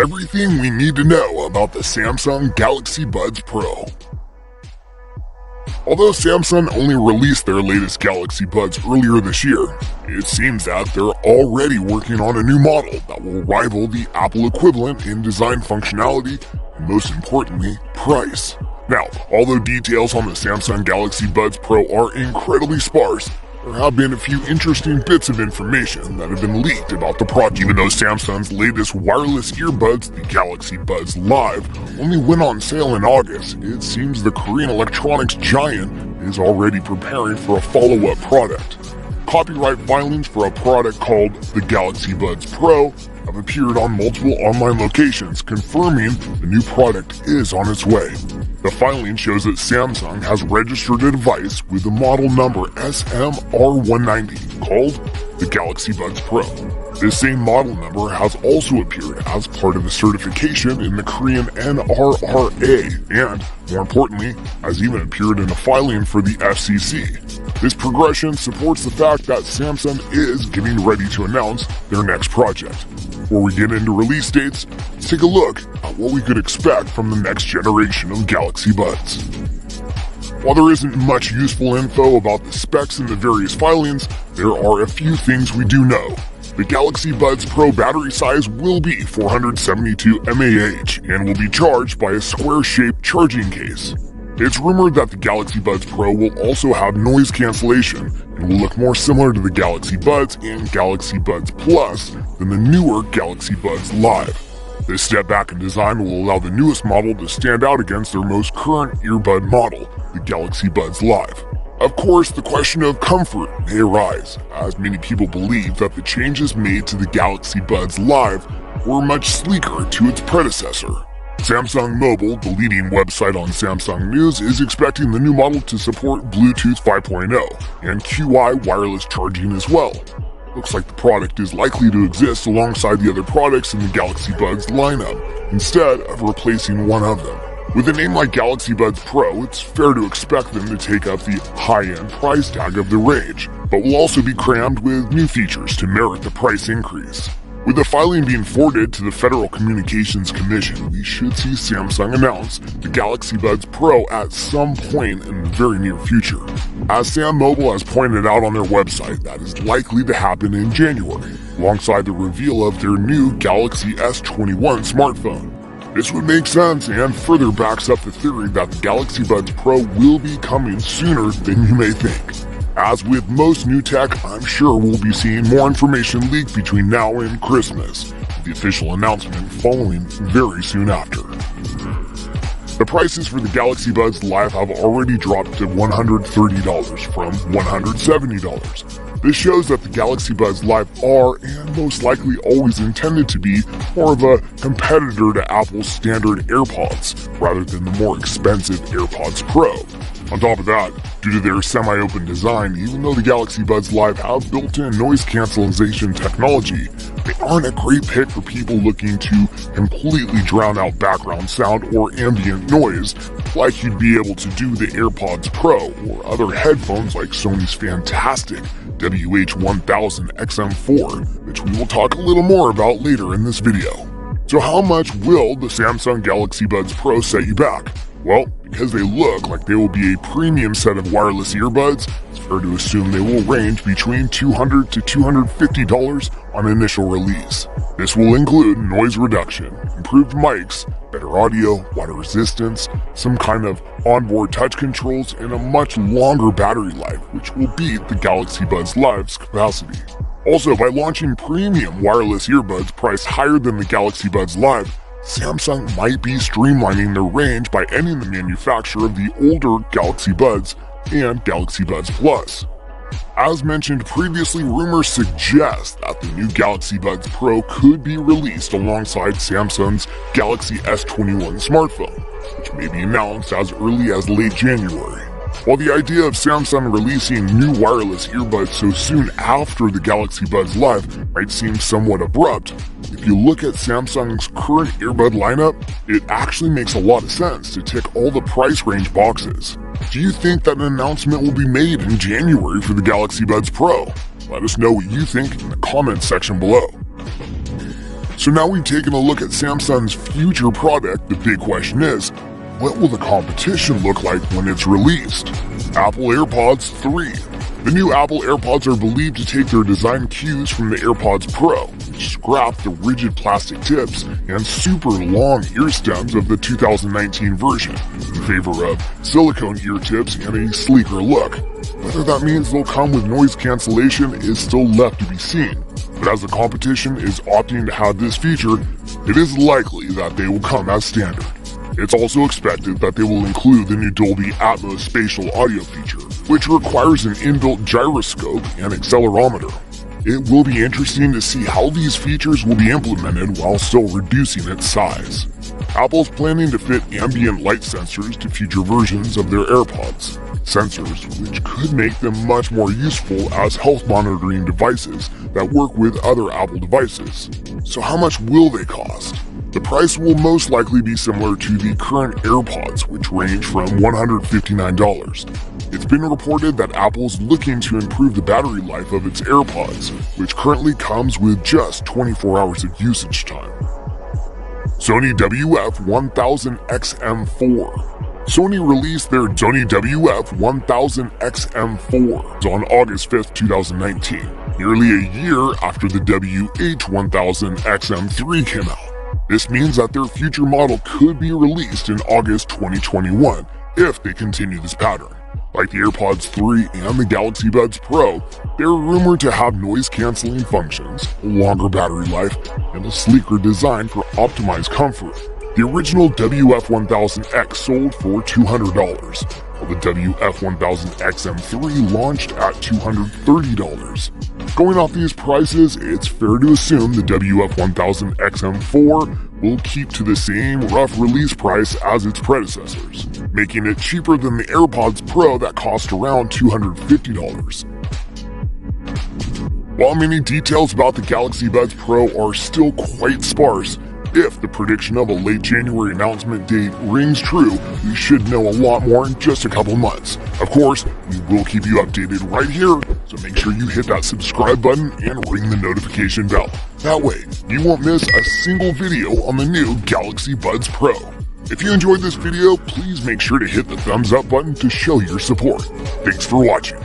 Everything we need to know about the Samsung Galaxy Buds Pro. Although Samsung only released their latest Galaxy Buds earlier this year, it seems that they're already working on a new model that will rival the Apple equivalent in design functionality and, most importantly, price. Now, although details on the Samsung Galaxy Buds Pro are incredibly sparse, there have been a few interesting bits of information that have been leaked about the product. Even though Samsung's latest wireless earbuds, the Galaxy Buds Live, only went on sale in August, it seems the Korean electronics giant is already preparing for a follow-up product. Copyright filings for a product called the Galaxy Buds Pro have appeared on multiple online locations, confirming the new product is on its way. The filing shows that Samsung has registered a device with the model number SMR190 called the Galaxy Buds Pro. This same model number has also appeared as part of the certification in the Korean NRRA and, more importantly, has even appeared in a filing for the FCC. This progression supports the fact that Samsung is getting ready to announce their next project. Before we get into release dates, let's take a look at what we could expect from the next generation of Galaxy Buds. While there isn't much useful info about the specs in the various filings, there are a few things we do know. The Galaxy Buds Pro battery size will be 472 mAh and will be charged by a square-shaped charging case. It's rumored that the Galaxy Buds Pro will also have noise cancellation and will look more similar to the Galaxy Buds and Galaxy Buds Plus than the newer Galaxy Buds Live. This step back in design will allow the newest model to stand out against their most current earbud model, the Galaxy Buds Live. Of course, the question of comfort may arise, as many people believe that the changes made to the Galaxy Buds Live were much sleeker to its predecessor. Samsung Mobile, the leading website on Samsung News, is expecting the new model to support Bluetooth 5.0 and QI wireless charging as well. Looks like the product is likely to exist alongside the other products in the Galaxy Buds lineup, instead of replacing one of them. With a name like Galaxy Buds Pro, it's fair to expect them to take up the high-end price tag of the range, but will also be crammed with new features to merit the price increase. With the filing being forwarded to the Federal Communications Commission, we should see Samsung announce the Galaxy Buds Pro at some point in the very near future. As Sam Mobile has pointed out on their website, that is likely to happen in January, alongside the reveal of their new Galaxy S21 smartphone. This would make sense and further backs up the theory that the Galaxy Buds Pro will be coming sooner than you may think. As with most new tech, I'm sure we'll be seeing more information leaked between now and Christmas, with the official announcement following very soon after. The prices for the Galaxy Buds Live have already dropped to $130 from $170. This shows that the Galaxy Buds Live are, and most likely always intended to be, more of a competitor to Apple's standard AirPods, rather than the more expensive AirPods Pro. On top of that, due to their semi-open design, even though the Galaxy Buds Live have built-in noise cancellation technology, they aren't a great pick for people looking to completely drown out background sound or ambient noise, like you'd be able to do the AirPods Pro or other headphones like Sony's fantastic WH-1000 XM4, which we will talk a little more about later in this video. So how much will the Samsung Galaxy Buds Pro set you back? Well, because they look like they will be a premium set of wireless earbuds, it's fair to assume they will range between $200 to $250 on initial release. This will include noise reduction, improved mics, better audio, water resistance, some kind of onboard touch controls, and a much longer battery life, which will beat the Galaxy Buds Live's capacity. Also, by launching premium wireless earbuds priced higher than the Galaxy Buds Live, Samsung might be streamlining their range by ending the manufacture of the older Galaxy Buds and Galaxy Buds Plus. As mentioned previously, rumors suggest that the new Galaxy Buds Pro could be released alongside Samsung's Galaxy S21 smartphone, which may be announced as early as late January. While the idea of Samsung releasing new wireless earbuds so soon after the Galaxy Buds Live might seem somewhat abrupt, if you look at Samsung's current earbud lineup, it actually makes a lot of sense to tick all the price range boxes. Do you think that an announcement will be made in January for the Galaxy Buds Pro? Let us know what you think in the comments section below. So now we've taken a look at Samsung's future product. The big question is, what will the competition look like when it's released? Apple AirPods 3. The new Apple AirPods are believed to take their design cues from the AirPods Pro, which scrapped the rigid plastic tips and super long ear stems of the 2019 version, in favor of silicone ear tips and a sleeker look. Whether that means they'll come with noise cancellation is still left to be seen, but as the competition is opting to have this feature, it is likely that they will come as standard. It's also expected that they will include the new Dolby Atmos spatial audio feature, which requires an inbuilt gyroscope and accelerometer. It will be interesting to see how these features will be implemented while still reducing its size. Apple's planning to fit ambient light sensors to future versions of their AirPods, sensors which could make them much more useful as health monitoring devices that work with other Apple devices. So how much will they cost? The price will most likely be similar to the current AirPods, which range from $159. It's been reported that Apple's looking to improve the battery life of its AirPods, which currently comes with just 24 hours of usage time. Sony WF-1000XM4. Sony released their Sony WF-1000XM4 on August 5, 2019, nearly a year after the WH-1000XM3 came out. This means that their future model could be released in August 2021 if they continue this pattern. Like the AirPods 3 and the Galaxy Buds Pro, they're rumored to have noise-canceling functions, a longer battery life, and a sleeker design for optimized comfort. The original WF-1000X sold for $200, while the WF-1000XM3 launched at $230. Going off these prices, it's fair to assume the WF-1000XM4 will keep to the same rough release price as its predecessors, making it cheaper than the AirPods Pro that cost around $250. While many details about the Galaxy Buds Pro are still quite sparse, if the prediction of a late January announcement date rings true, we should know a lot more in just a couple months. Of course, we will keep you updated right here, so make sure you hit that subscribe button and ring the notification bell. That way, you won't miss a single video on the new Galaxy Buds Pro. If you enjoyed this video, please make sure to hit the thumbs up button to show your support. Thanks for watching.